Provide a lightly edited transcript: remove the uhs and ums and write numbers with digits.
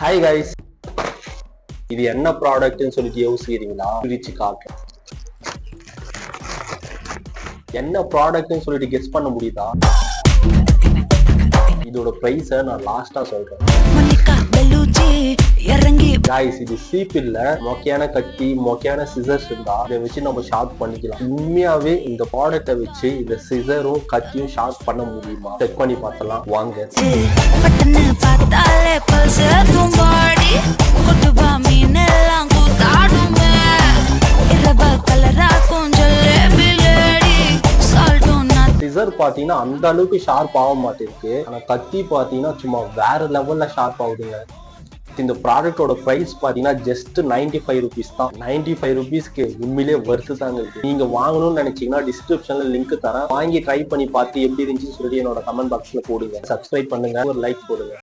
Hi guys, இது என்ன ப்ராடக்ட்னு சொல்லிட்டு யோசிக்கிறீங்களா? பிரிச்சு காட்டுறேன். என்ன ப்ராடக்ட்னு சொல்லிட்டு கெஸ் பண்ண முடியுதா? இதோட பிரைஸ நான் லாஸ்டா சொல்றேன். கைஸ், இது சீப் இல்ல, மொக்கையான கத்தி, மொக்கையான சிசர்ஸ் இருந்தா இதை வச்சு நம்ம ஷார்ப் பண்ணிக்கலாம். உண்மையாவே இந்த ப்ராடக்ட்டை வச்சு இந்த சிசரும் கத்தியும் ஷார்ப் பண்ண முடியுமா? செக் பண்ணி பார்த்தலாம் வாங்க. சிசர் பாத்தீங்கன்னா அந்த அளவுக்கு ஷார்ப் ஆக மாட்டேருக்கு. ஆனா கத்தி பாத்தீங்கன்னா சும்மா வேற லெவல்ல ஷார்ப் ஆகுதுங்க. இந்த ப்ராடக்டோட பிரைஸ் பாத்தீங்கன்னா ஜஸ்ட் 95 rupees தான். 95 rupeesக்கு உண்மையிலேயே வர்த்து தாங்க இருக்கு. நீங்க வாங்கணும்னு நினைச்சீங்கன்னா டிஸ்கிரிப்ஷன்ல லிங்க் தரேன், வாங்கி ட்ரை பண்ணி பார்த்து எப்படி இருந்துச்சுன்னு சொல்லி என்னோட கமெண்ட் பாக்ஸ்ல போடுங்க. சப்ஸ்கிரைப் பண்ணுங்க, ஒரு லைக் போடுங்க.